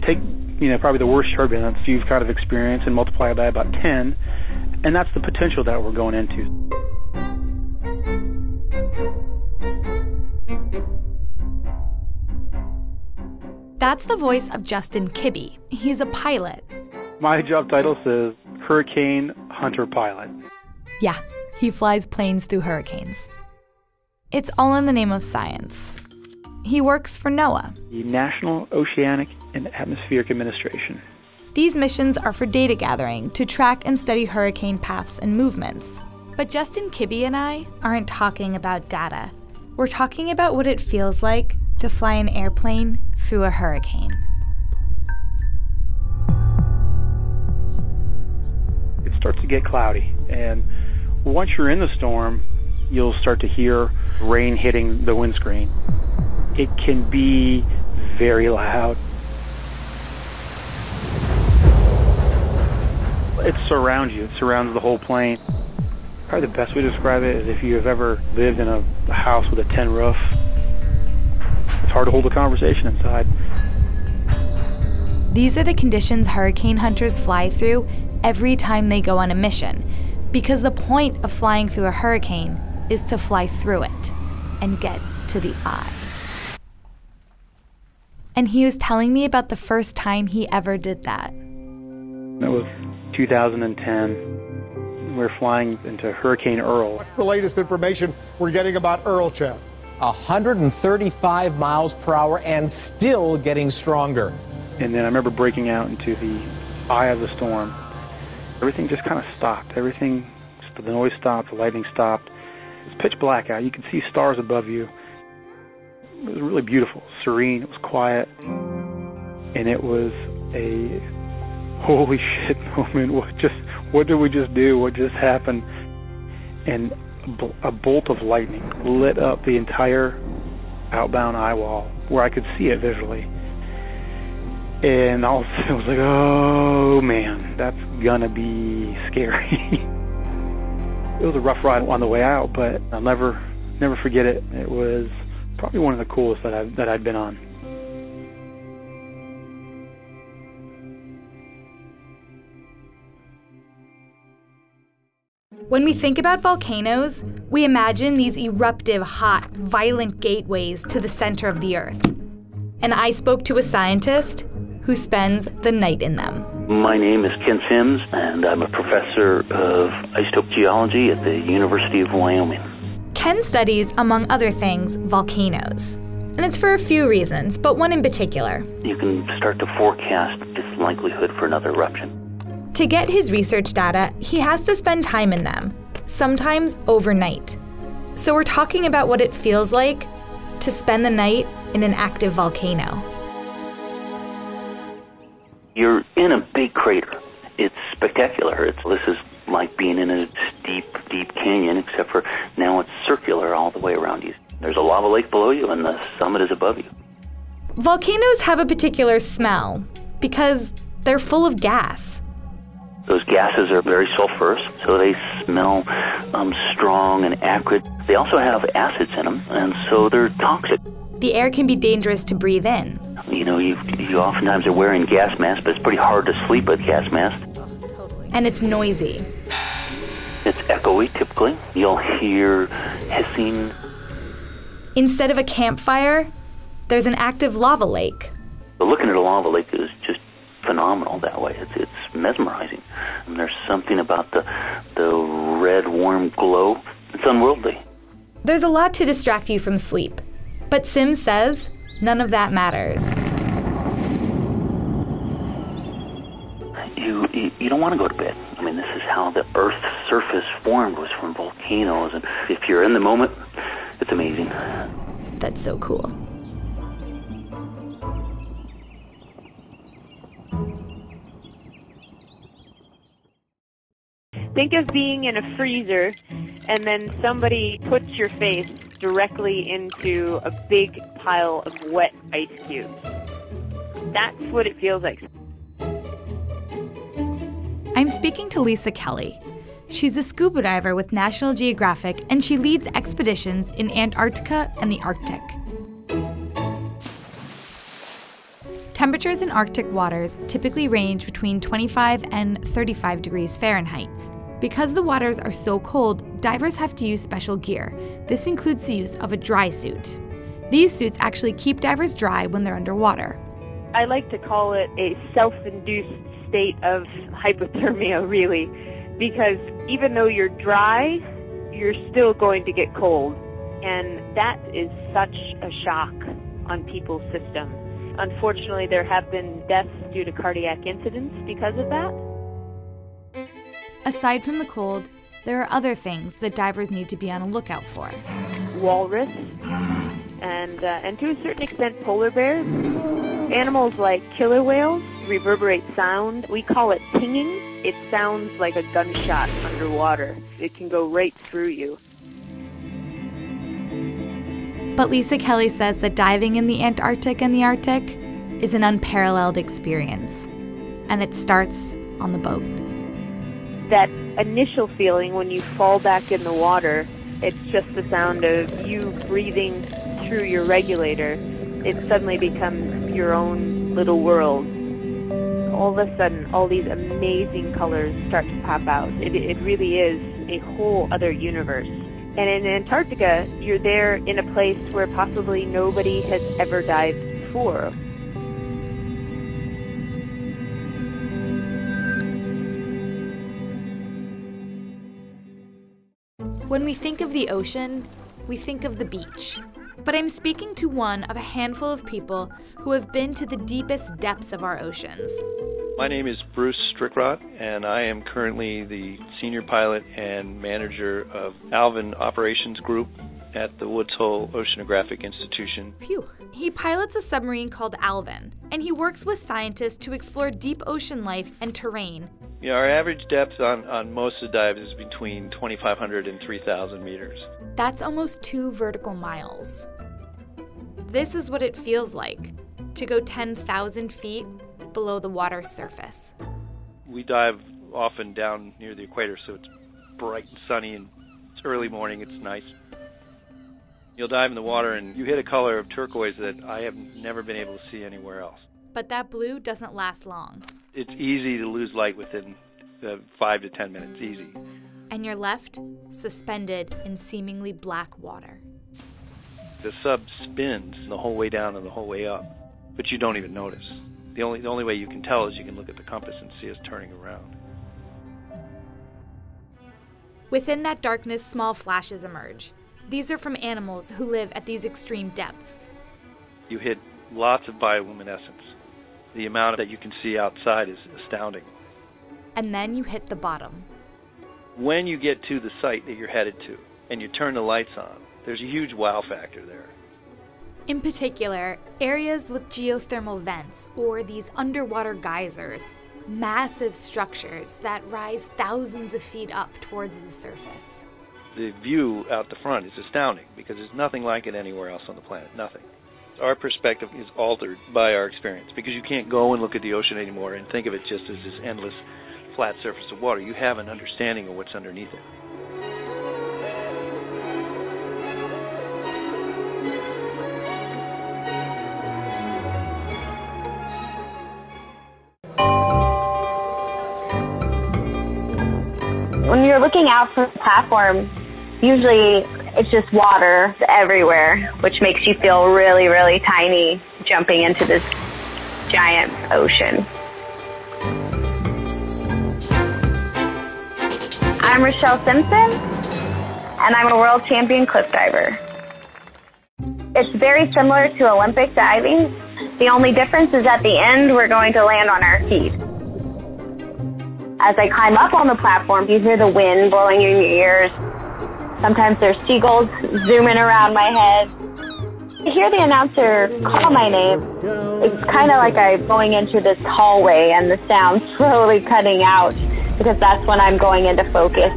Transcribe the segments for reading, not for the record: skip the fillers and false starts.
You take, probably the worst turbulence you've kind of experienced and multiply it by about 10, and that's the potential that we're going into. That's the voice of Justin Kibbe. He's a pilot. My job title says Hurricane Hunter Pilot. Yeah, he flies planes through hurricanes. It's all in the name of science. He works for NOAA, the National Oceanic and Atmospheric Administration. These missions are for data gathering to track and study hurricane paths and movements. But Justin Kibbe and I aren't talking about data. We're talking about what it feels like to fly an airplane through a hurricane. It starts to get cloudy, and once you're in the storm, you'll start to hear rain hitting the windscreen. It can be very loud. It surrounds you. It surrounds the whole plane. Probably the best way to describe it is if you have ever lived in a house with a tin roof. It's hard to hold a conversation inside. These are the conditions hurricane hunters fly through every time they go on a mission, because the point of flying through a hurricane is to fly through it and get to the eye. And he was telling me about the first time he ever did that. It was 2010. We're flying into Hurricane Earl. What's the latest information we're getting about Earl, Chad? 135 miles per hour and still getting stronger. And then I remember breaking out into the eye of the storm. Everything just kind of stopped. Everything, the noise stopped, the lightning stopped. It was pitch black out. You could see stars above you. It was really beautiful, serene, it was quiet. And it was a holy shit moment. What did we just do? What just happened? And a bolt of lightning lit up the entire outbound eye wall where I could see it visually. And all of a sudden I was like, oh man, that's gonna be scary. It was a rough ride on the way out, but I'll never forget it. It was probably one of the coolest that I'd been on. When we think about volcanoes, we imagine these eruptive, hot, violent gateways to the center of the Earth. And I spoke to a scientist who spends the night in them. My name is Ken Sims, and I'm a professor of isotope geology at the University of Wyoming. Ken studies, among other things, volcanoes. And it's for a few reasons, but one in particular. You can start to forecast its likelihood for another eruption. To get his research data, he has to spend time in them, sometimes overnight. So we're talking about what it feels like to spend the night in an active volcano. You're in a big crater. It's spectacular. This is like being in a deep, deep canyon, except for now it's circular all the way around you. There's a lava lake below you, and the summit is above you. Volcanoes have a particular smell because they're full of gas. Those gases are very sulfurous, so they smell strong and acrid. They also have acids in them, and so they're toxic. The air can be dangerous to breathe in. You oftentimes are wearing gas masks, but it's pretty hard to sleep with gas masks. And it's noisy. It's echoey, typically. You'll hear hissing. Instead of a campfire, there's an active lava lake. But looking at a lava lake is just phenomenal that way. It's mesmerizing. And there's something about the red, warm glow. It's unworldly. There's a lot to distract you from sleep. But Sims says none of that matters. You don't want to go to bed. I mean, this is how the Earth's surface formed, was from volcanoes. And if you're in the moment, it's amazing. That's so cool. Think of being in a freezer and then somebody puts your face directly into a big pile of wet ice cubes. That's what it feels like. I'm speaking to Lisa Kelly. She's a scuba diver with National Geographic, and she leads expeditions in Antarctica and the Arctic. Temperatures in Arctic waters typically range between 25 and 35 degrees Fahrenheit. Because the waters are so cold, divers have to use special gear. This includes the use of a dry suit. These suits actually keep divers dry when they're underwater. I like to call it a self-induced state of hypothermia, really, because even though you're dry, you're still going to get cold. And that is such a shock on people's system. Unfortunately, there have been deaths due to cardiac incidents because of that. Aside from the cold, there are other things that divers need to be on a lookout for. Walrus, and to a certain extent polar bears. Animals like killer whales reverberate sound. We call it pinging. It sounds like a gunshot underwater. It can go right through you. But Lisa Kelly says that diving in the Antarctic and the Arctic is an unparalleled experience, and it starts on the boat. That initial feeling when you fall back in the water, it's just the sound of you breathing through your regulator. It suddenly becomes your own little world. All of a sudden, all these amazing colors start to pop out. It really is a whole other universe. And in Antarctica, you're there in a place where possibly nobody has ever dived before. When we think of the ocean, we think of the beach. But I'm speaking to one of a handful of people who have been to the deepest depths of our oceans. My name is Bruce Strickrott, and I am currently the senior pilot and manager of Alvin Operations Group at the Woods Hole Oceanographic Institution. Phew. He pilots a submarine called Alvin, and he works with scientists to explore deep ocean life and terrain. Yeah, our average depth on most of the dives is between 2,500 and 3,000 meters. That's almost 2 vertical miles. This is what it feels like to go 10,000 feet below the water's surface. We dive often down near the equator, so it's bright and sunny, and it's early morning, it's nice. You'll dive in the water and you hit a color of turquoise that I have never been able to see anywhere else. But that blue doesn't last long. It's easy to lose light within 5 to 10 minutes, easy. And you're left suspended in seemingly black water. The sub spins the whole way down and the whole way up, but you don't even notice. The only way you can tell is you can look at the compass and see us turning around. Within that darkness, small flashes emerge. These are from animals who live at these extreme depths. You hit lots of bioluminescence. The amount that you can see outside is astounding. And then you hit the bottom. When you get to the site that you're headed to and you turn the lights on, there's a huge wow factor there. In particular, areas with geothermal vents or these underwater geysers, massive structures that rise thousands of feet up towards the surface. The view out the front is astounding because there's nothing like it anywhere else on the planet, nothing. Our perspective is altered by our experience because you can't go and look at the ocean anymore and think of it just as this endless flat surface of water. You have an understanding of what's underneath it. When you're looking out from the platform, usually it's just water everywhere, which makes you feel really, really tiny jumping into this giant ocean. I'm Rochelle Simpson, and I'm a world champion cliff diver. It's very similar to Olympic diving. The only difference is at the end, we're going to land on our feet. As I climb up on the platform, you hear the wind blowing in your ears. Sometimes there's seagulls zooming around my head. I hear the announcer call my name. It's kind of like I'm going into this hallway and the sound slowly cutting out because that's when I'm going into focus.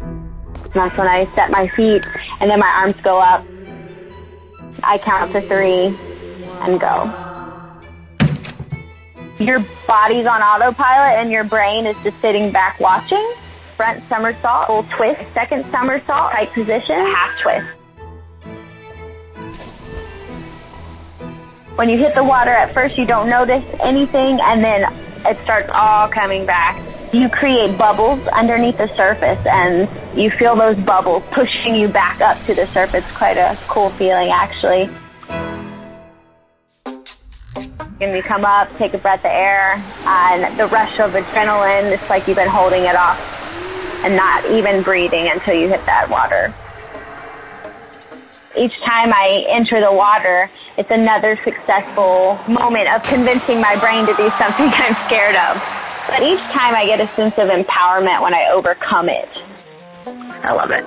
And that's when I set my feet and then my arms go up. I count to 3 and go. Your body's on autopilot and your brain is just sitting back watching. Front somersault, full twist, second somersault, tight position, half twist. When you hit the water, at first you don't notice anything, and then it starts all coming back. You create bubbles underneath the surface, and you feel those bubbles pushing you back up to the surface. Quite a cool feeling, actually. And you come up, take a breath of air, and the rush of adrenaline, it's like you've been holding it off and not even breathing until you hit that water. Each time I enter the water, it's another successful moment of convincing my brain to do something I'm scared of. But each time I get a sense of empowerment when I overcome it. I love it.